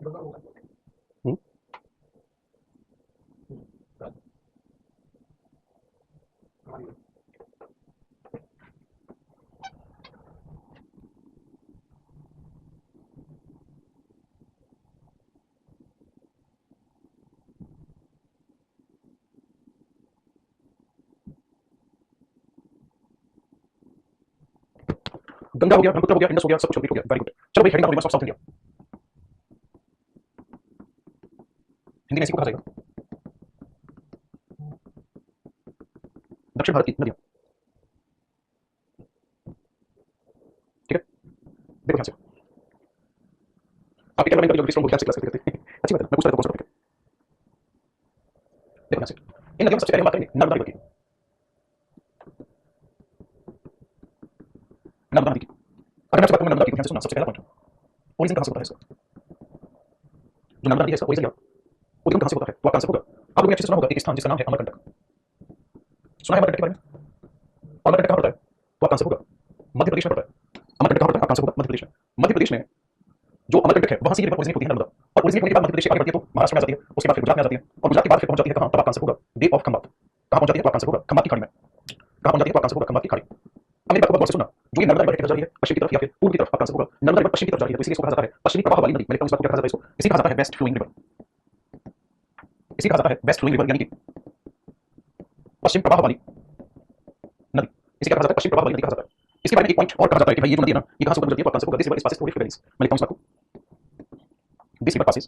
हम्म, गंगा हो गया, ब्रह्मपुत्र हो गया, इंडस हो गया, सब कुछ कंप्लीट हो गया, वेरी गुड। चलो भाई, heading of reverse of south India, Hindi में इसी को कहा जाएगा दक्षिण भारत की नदियां। ठीक है, देखो ध्यान से। आपके कैमरा मैन कभी स्ट्रॉन्ग हो, ध्यान से क्लास करते करते अच्छी बात है, मैं पूछ रहा था कौन सा टॉपिक है। देखो ध्यान से, इन नदियों में सबसे पहले हम बात करेंगे नर्मदा रिवर की। नर्मदा नदी की, अगर मैं आपसे बात करूं नर्मदा की, तो ध्यान से सुनना, सबसे पहला पॉइंट, ओरिजिन कहां से होता है इसका? जो नर्मदा नदी है इसका ओरिजिन क्या, उद्गम कहां से होता है, तो आपका आंसर होगा, आप लोगों ने अच्छे से सुना होगा एक स्थान जिसका नाम है अमरकंटक। सुना है अमरकंटक के बारे में? अमरकंटक कहां पड़ता है, तो आपका आंसर होगा मध्य प्रदेश में पड़ता है। अमरकंटक कहां पड़ता है, आपका आंसर होगा मध्य प्रदेश में। मध्य प्रदेश में जो अमरकंटक है वहां से ये रिवर ओरिजिनेट होती है नर्मदा, और ओरिजिनेट होने के बाद मध्य प्रदेश से आगे बढ़ती है तो महाराष्ट्र में आ जाती है, उसके बाद फिर गुजरात में आ जाती है, और गुजरात के बाद फिर पहुंच जाती है कहां, तब आपका आंसर होगा बे ऑफ खंबात। कहां पहुंच जाती है, तो आपका आंसर होगा खंबात की खाड़ी में। कहां पहुंच जाती है, तो आपका आंसर होगा खंबात की खाड़ी। अब मेरी बात को बहुत गौर से सुनना, जो ये नर्मदा रिवर किधर जा रही है, पश्चिम की तरफ या फिर पूर्व की तरफ, आपका आंसर होगा नर्मदा रिवर पश्चिम की तरफ जा रही है, तो इसीलिए इसको कहा जाता है पश्चिमी प्रवाह वाली नदी। मैं लिखता हूं इस बात को, क्या कहा जाता है इसको, इसी कहा जाता है वेस्ट फ्लोइंग रिवर। इसी कहा जाता है वेस्ट फ्लोइंग रिवर, यानी कि पश्चिम प्रवाह वाली नदी। इसे क्या कहा जाता है, पश्चिम प्रवाह वाली नदी कहा जाता है। इसके बारे में एक पॉइंट और कहा जाता है कि भाई ये जो नदी है ना, ये कहां से होकर गुजरती है, तो आपका आंसर होगा this river is passes through rift valleys. मैं लिखता हूं इस बात को, this river passes,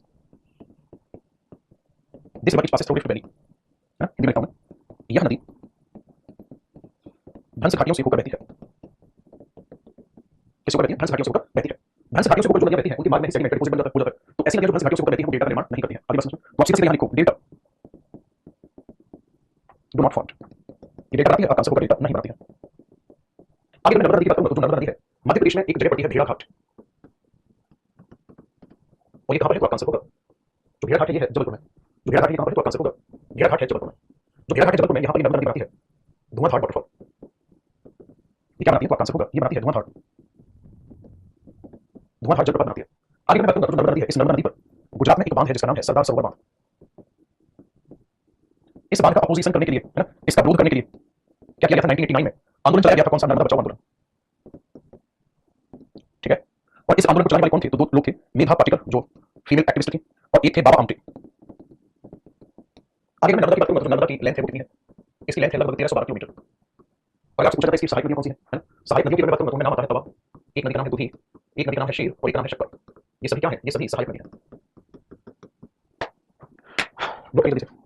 this river is passes through rift valley, है ना, हिंदी में लिखता हूं मैं, यह नदी भंस घाटियों से होकर बहती है। किससे होकर बहती है, भंस घाटियों से होकर बहती है। भंस घाटियों से होकर जो नदियां बहती हैं उनके मार्ग में ही सेडिमेंट डिपॉजिट बन जाता है। तो ऐसी नदियां जो भंस घाटियों से होकर बहती हैं वो डेल्टा का निर्माण नहीं करती हैं। आगे बात समझो, तो आप सीधे सीधे यहां लिखो डेल्टा डू नॉट फॉर्म। ये डेल्टा बनाती है, आपका आंसर होगा डेल्टा नहीं बनाती है। आगे मैं नर्मदा नदी की बात करूंगा, तो जो नर्मदा नदी है मध्य प्रदेश में एक जगह पड़ती है भेड़ाघाट, और ये कहां पर है, तो आपका आंसर होगा, जो भेड़ाघाट है ये है जबलपुर में। जो भेड़ाघाट है कहां पर है, तो आपका आंसर होगा भेड़ाघाट है जबलपुर में। जो भेड़ाघाट है जबलपुर में, यहाँ पर नर्मदा नदी बनाती है धुआंधार वाटरफॉल। ये क्या बनाती है, तो आपका आंसर होगा ये बनाती है धुआंधार, धुआंधार जलप्रपात बनाती है। आगे मैं बात करूंगा, जो नर्मदा नदी है, इस नर्मदा नदी पर गुजरात में एक बांध है जिसका नाम है सरदार सरोवर बांध। इस बांध का अपोजिशन करने के लिए, है ना, इसका विरोध करने के लिए क्या किया गया था 1989 में, आंदोलन चलाया गया था, कौन सा, नर्मदा बचाओ आंदोलन। ठीक है, और इस आंदोलन को चलाने वाले कौन थे, तो दो लोग थे, मेधा पाटिकर जो फीमेल एक्टिविस्ट थी, और एक थे बाबा आमटे। आगे मैं नर्मदा की बात करूंगा, तो नर्मदा की लेंथ है वो कितनी है, इसकी लेंथ है लगभग 1312 किलोमीटर। अगर आपसे पूछा जाता है इसकी सहायक नदियां कौन सी है ना, सहायक नदियों की बात करूंगा तो उनमें नाम आता है तवा, एक नदी का नाम है दुधी, एक नदी का नाम है शेर, और एक का नाम है शक्कर। ये सभी क्या है, ये सभी सहायक नदियां हैं। नोट करिए जल्दी से।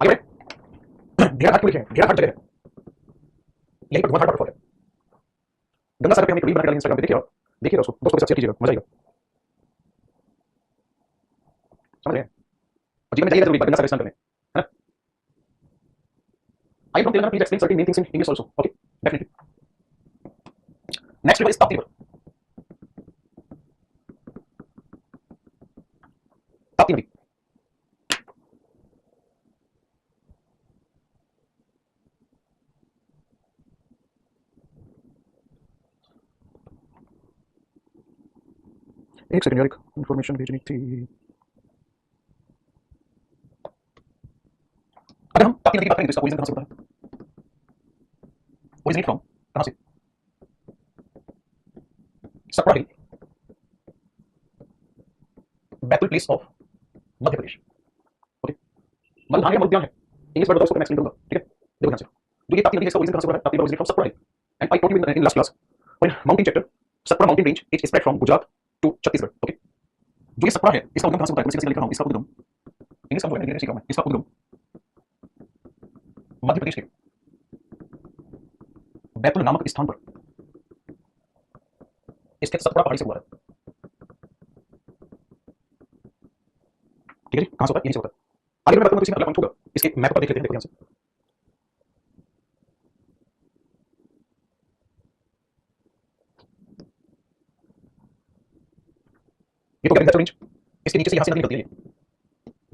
आगे बढ़े, भेड़ाघाट क्यों लिखे हैं, भेड़ाघाट जगह है, यहीं पर धुआंधार वाटरफॉल है। गंगा सागर पे हमने एक रील बना के इंस्टाग्राम पे, देखिए आप, देखिएगा उसको, दोस्तों के साथ शेयर कीजिएगा, मजा आएगा, समझ रहे हैं। और जीवन में जाइएगा जरूर एक बार गंगा सागर स्नान करने, है ना। I from Telangana, please explain certain main things in English also, okay, definitely. Next river is Tapti river, Tapti नदी। एक सेकंड यार, एक इन्फॉर्मेशन भेजनी थी। अगर हम ताप्ती नदी की बात करें तो इसका ओरिजिन कहां से होता है, ओरिजिनेट फ्रॉम, कहां से, Satpura hill, Betul place of Madhya Pradesh, okay. मलधार या मलुद्यान है, इंग्लिश वर्ड बताओ उसको, मैं एक्सप्लेन करूंगा, ठीक है। देखो ध्यान से, जो ये ताप्ती नदी है इसका ओरिजिन कहां से हुआ है, ताप्ती नदी originate from Satpura hill, and I taught you in last class, when mountain chapter, Satpura mountain range is spread from Gujarat to Chhattisgarh, okay. जो ये सप्रा है इसका उद्गम कहां से होता है? मैं सीधा सीधा लिख रहा हूं, इसका उद्गम इंग्लिश का जो है इंग्लिश सीख रहा हूं मैं, इसका उद्गम मध्य प्रदेश के बैतूल नामक स्थान पर स्थित सतपुड़ा पहाड़ी से हुआ है। ठीक है जी, कहां से होता है? यहीं से होता है। आगे मैं बताऊंगा तो इसमें अगला पॉइंट होगा, इसके मैप पर देख लेते हैं, देखो ध्यान से। ये तो विंध्याचल रेंज, इसके नीचे से यहां से नदी निकलती है ये।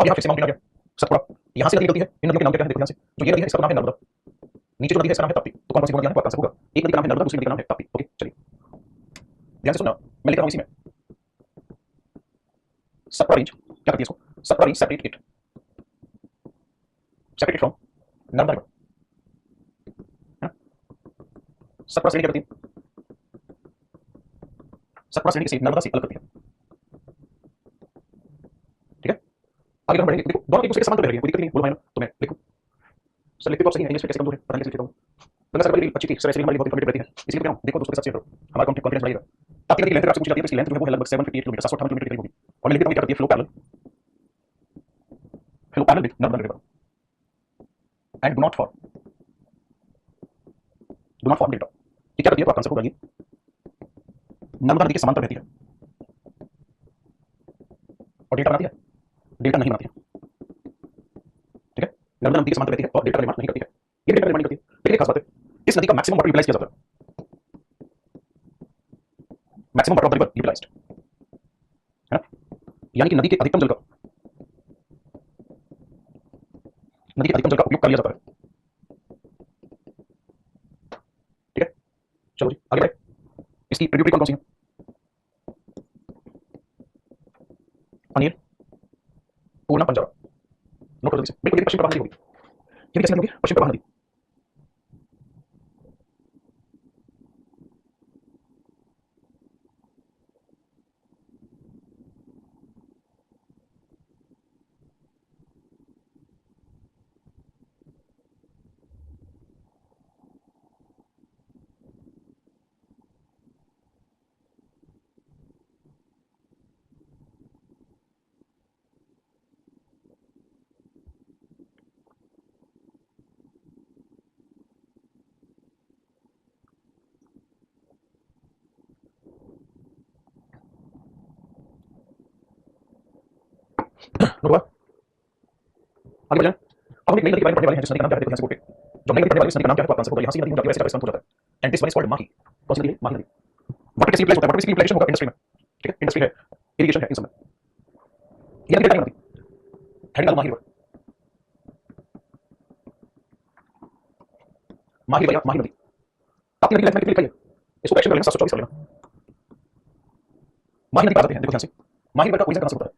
अब यहाँ फिर से माउंटेन आ गया सतपुड़ा, यहाँ से नदी निकलती है। इन नदियों के नाम क्या है देखो ध्यान से। जो ये नदी है इसका नाम है नर्मदा, नीचे जो नदी है इसका नाम है ताप्ती। तो कौन कौन सी नदियां हैं वो आपका आंसर होगा। एक नदी का नाम है नर्मदा, दूसरी नदी का नाम है ताप्ती। ओके चलिए ध्यान से सुनना, मैं लिख रहा हूं इसी में सतपुड़ा रेंज क्या करती है इसको, Satpura range separate from Narmada river. Satpura श्रेणी क्या करती है, सतपुड़ा श्रेणी किसे नर्मदा से अलग करती है। ठीक है, आगे हम बढ़ेंगे, देखो दोनों एक दूसरे के समांतर बह रही है, कोई दिक्कत नहीं, बोलो भाई ना तो मैं लिखूं। सर लिखते तो आप सही है, इंग्लिश में कैसे कमजोर है पता नहीं कैसे लिखता हूं। गंगा सागर बड़ी अच्छी थी, सर इसलिए हमारी बहुत कमिटेड रहती है, इसलिए क्या हूं देखो दोस्तों के साथ शेयर करो, हमारा कॉन्फिडेंस बढ़ेगा। ताप्ती नदी की लेंथ आपसे पूछी जाती है, इसकी लेंथ जो है वो है लगभग 758 किलोमीटर, 758 किलोमीटर के करीब होगी। और मैं लिख देता हूं क्या करती है, flow parallel with Narmada river and do not form delta. ये क्या करती है तो आपका आंसर होगा ये नर्मदा नदी के समांतर रहती है और डेल्टा बनाती है, डेल्टा नहीं बनाती है। ठीक है, नर्मदा नदी के समांतर रहती है और डेल्टा का निर्माण नहीं करती है, ये डेल्टा निर्माण नहीं करती है। लेकिन एक खास बात है, इस नदी का मैक्सिमम वाटर यूटिलाइज किया जाता है, maximum water of the river utilised है ना, यानी कि नदी के अधिकतम जल का उपयोग कर लिया जाता है। ठीक है, चलो जी आगे बढ़े। इसकी ट्रिब्यूटरी कौन कौन सी है, अनिल, पूर्णा, पंजाब। नोट कर दो इसे, बिल्कुल ये पश्चिम प्रवाह नदी होगी। ये कैसी नदी होगी, पश्चिम प्रवाह नदी। नोट हुआ, आगे बढ़ जाए। अब हम एक नई नदी के बारे में पढ़ने वाले हैं जिस नदी का नाम क्या है देखो ध्यान से बोलते। जब नई नदी पढ़ने वाले इस नदी का नाम क्या है तो आपका आंसर होगा, यहाँ से नदी हो जाती है वैसे राजस्थान हो जाता है। And this one is called Mahi. कौन सी नदी है, माही नदी। वाटर कैसे यूटिलाइज होता है, वाटर बेसिकली यूटिलाइजेशन होगा इंडस्ट्री में। ठीक है, इंडस्ट्री है, इरिगेशन है, इन सब में ये नदी नदी हेडिंग माही रिवर, माही रिवर या माही नदी। ताप्ती नदी लेफ्ट में कितनी लिखा है, इसको एक्शन कर लेना 724 कर लेना। माही नदी कहाँ जाती है देखो ध्यान से, माही रिवर का ओरिजिन कहाँ से होता है,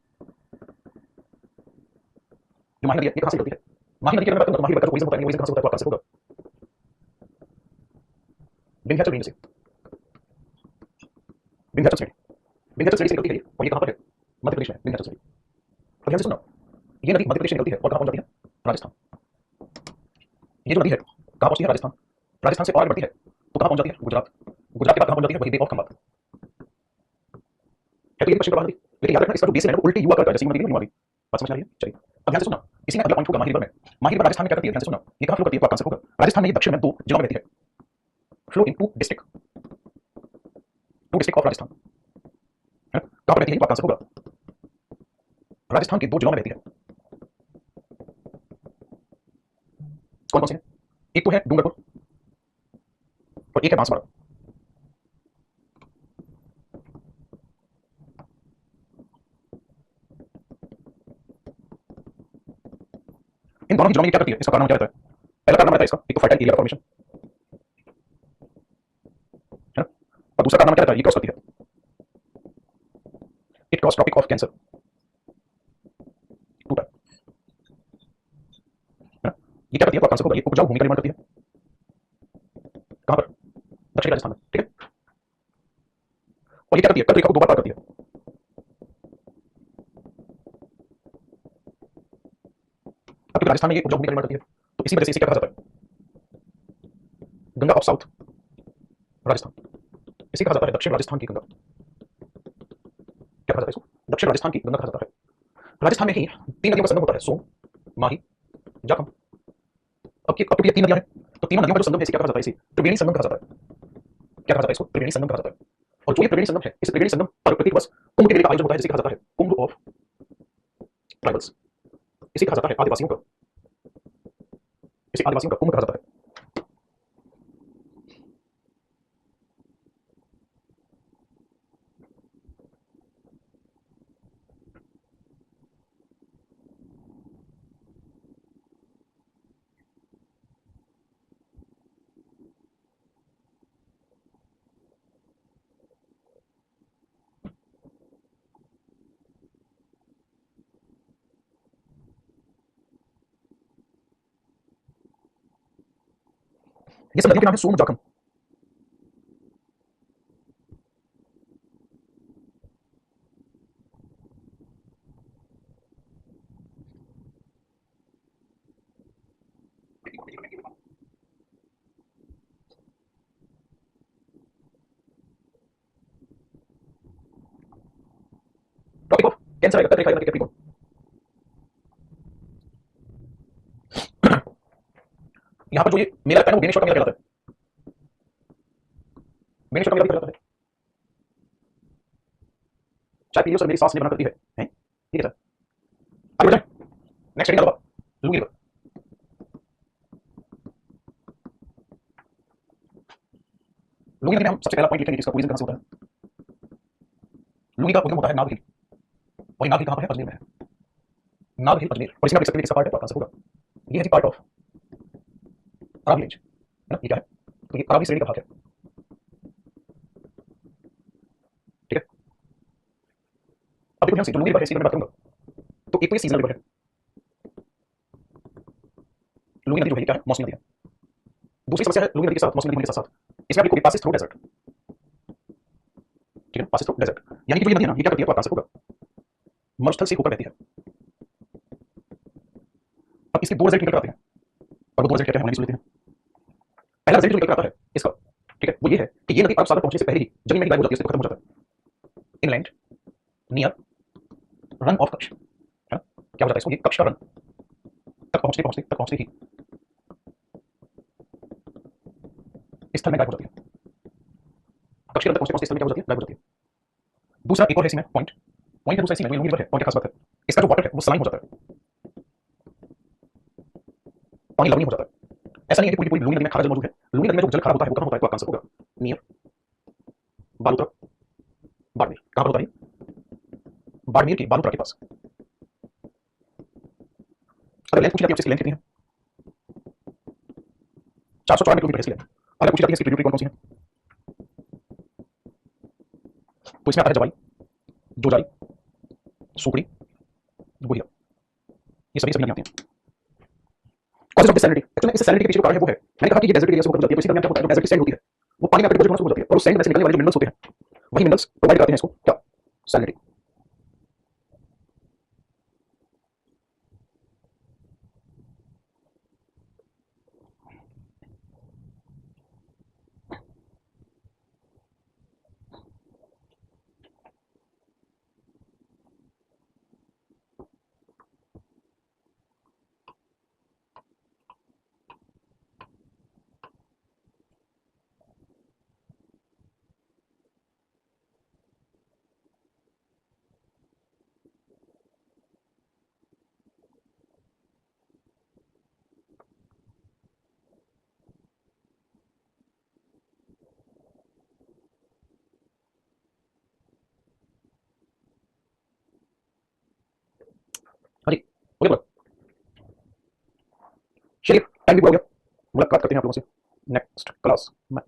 जो माही नदी है ये कहाँ से निकलती है। माही नदी के बारे में बात करूं तो माही रिवर का ओरिजिन होता है, ओरिजिन कहाँ से होता है तो आपका आंसर होगा विंध्याचल रेंज से, विंध्याचल श्रेणी, विंध्याचल श्रेणी से निकलती है ये, और ये कहाँ पर है, मध्य प्रदेश में विंध्याचल श्रेणी। तो ध्यान से सुनना, ये नदी मध्य प्रदेश से निकलती है और कहाँ पहुंच जाती है, राजस्थान। ये जो नदी है कहाँ पहुंचती है, राजस्थान। राजस्थान से और आगे बढ़ती है तो कहाँ पहुंच जाती है, गुजरात। गुजरात के बाद कहाँ पहुंच जाती है, वही बे ऑफ खंबात है। तो ये पश्चिम प्रवाह नदी, लेकिन याद रखना इसका जो बेस है ना वो उल्टी युवा करता है, जैसे नदी नहीं हुआ। बात समझ आ रही है, चलिए अब ध्यान से सुनना, इसी में अगला पॉइंट होगा माही रिवर में। माही रिवर राजस्थान में क्या करती है, ध्यान से सुनना, ये कहाँ फ्लो करती है तो आपका आंसर होगा राजस्थान में, ये दक्षिण में 2 जिलों में रहती है, flow in 2 district, 2 district of Rajasthan है। कहाँ पर रहती है तो आपका आंसर होगा राजस्थान के 2 जिलों में रहती है। कौन कौन से हैं, एक तो है डूंगरपुर और एक है बांसवाड़ा। इन दोनों की जिलों में क्या करती है, इसका कारण क्या रहता है, पहला कारण रहता है इसका, एक तो फर्टाइल एरिया फॉर्मेशन है ना, और दूसरा कारण क्या रहता है, ये क्रॉस करती है, it cross Tropic of Cancer two type है ना। ये क्या करती है तो आपका आंसर होगा ये उपजाऊ भूमि का निर्माण करती है, कहां पर, दक्षिणी राजस्थान में। ठीक है, और ये क्या करती है, कर्क रेखा को 2 बार पार करती है। अब क्योंकि राजस्थान में ये उपजाऊ भूमि का निर्माण करती है तो इसी वजह से इसे क्या कहा जाता है, गंगा ऑफ साउथ राजस्थान, इसे कहा जाता है दक्षिण राजस्थान की गंगा। क्या कहा जाता है इसको, दक्षिण राजस्थान की गंगा कहा जाता है। राजस्थान में ही 3 नदियों का संगम होता है, सोन, माही, जाखम। अब क्योंकि ये 3 नदियां हैं, तो तीनों नदियों का जो संगम है इसे क्या कहा जाता है? इसे त्रिवेणी संगम कहा जाता है। क्या कहा जाता है इसको? त्रिवेणी संगम कहा जाता है। और जो ये त्रिवेणी संगम है, इस त्रिवेणी संगम पर प्रतिवर्ष कुंभ के मेले का आयोजन होता है, जिसे कहा जाता है कुंभ ऑफ ट्राइबल्स। इसे कहा जाता है आदिवासियों का, इसे आदिवासियों का कुंभ कहा जाता है। ये सब नदियों के नाम है सोन, जाखम। टॉपिक ऑफ कैंसर आएगा, आएगा कैप्रिकॉर्न। यहाँ पर जो ये मेला लगता है ना, वो बेनेश्वर का मेला कहलाता है। बेनेश्वर का मेला भी कहलाता है। चाय पी लो सर, मेरी सांस ने बना करती है, हैं? ठीक है सर, आगे बढ़ जाए। नेक्स्ट हेडिंग दबा, लुंगी रिवर। लुंगी नदी में हम सबसे पहला पॉइंट लिखेंगे जिसका ओरिजिन कहाँ से होता है। लुंगी का उद्गम होता है नाग हिल, और ये नाग हिल कहाँ पर है? अजमेर में है। नाग हिल अजमेर, और इसमें आप देख सकते हैं किसका पार्ट है, तो आपका आंसर होगा ये है जी पार्ट ऑफ अरावली रेंज, है ना? ये क्या है? तो ये अरावली श्रेणी का भाग है, ठीक है। अब देखो ध्यान से, जो लुंगी रिवर है इसकी मैं बात करूंगा, तो एक तो ये सीजनल रिवर है। लुंगी नदी जो है क्या है? मौसमी नदी है। दूसरी समस्या है लुंगी नदी के साथ, मौसमी नदी होने के साथ साथ इसमें आप देखोगे पासिस थ्रू डेजर्ट, ठीक है, पासिस थ्रू डेजर्ट। यानी कि जो ये नदी है ना, ये क्या करती है, तो आपका आंसर होगा मरुस्थल से होकर बहती है। अब इसके दो रिजल्ट निकल कर आते हैं, और वो दो रिजल्ट क्या क्या है हमने सुन लेते हैं। पहला रिजल्ट जो निकल कर आता है इसका, ठीक है, वो ये है कि ये नदी अरब सागर पहुंचने से पहले ही जमीन में ही गायब हो जाती है, उससे खत्म हो जाता है। Inland near run of Kutch, है ना? क्या हो जाता है इसको? ये कच्छ का रन तक पहुंचते ही स्थल में गायब हो जाती है। कच्छ के रन तक पहुंचते स्थल में क्या हो जाती है? गायब हो जाती है। दूसरा एक और है इसमें पॉइंट, पॉइंट है दूसरा इसी में, लुंगी रिवर है और क्या खास बात है, इसका जो वाटर है वो सलाइन हो जाता है, पानी लवणीय हो जाता है। ऐसा नहीं है कि पूरी पूरी लुंगी नदी में खारा जल मौजूद है। लुंगी नदी में जो जल खराब होता है वो कहाँ होता है, तो आपका आंसर होगा नियर बालोतरा, बाड़मेर। कहाँ पर होता है? बाड़मेर के बालोतरा के पास। अगर लेंथ पूछी जाती है, इसकी लेंथ कितनी है? 494 किलोमीटर इसकी लेंथ। अगर पूछी जाती है इसकी ट्रिब्यूटरी कौन कौन सी है, तो इसमें आता है जवाई, जोजाई, सुकड़ी, गुहिया। ये सभी नदियां आती हैं। कॉजेज ऑफ डिसैलिनिटी, एक्चुअली इस सैलिनिटी के पीछे जो कारण है वो है, मैंने कहा कि ये डेजर्ट एरिया से होकर गुजरती है, तो इसी दरमियान क्या होता है, जो डेजर्ट की सैंड होती है वो पानी में आकर डिपॉजिट होना शुरू हो जाती है, और उस सैंड में से निकलने वाले जो मिनरल्स होते हैं वही मिनरल्स प्रोवाइड करते हैं इसको, क्या? सैलिनिटी। हाँ जी, हो गया बोला। चलिए टाइम भी हो गया, मुलाकात करते हैं आप लोगों से नेक्स्ट क्लास में।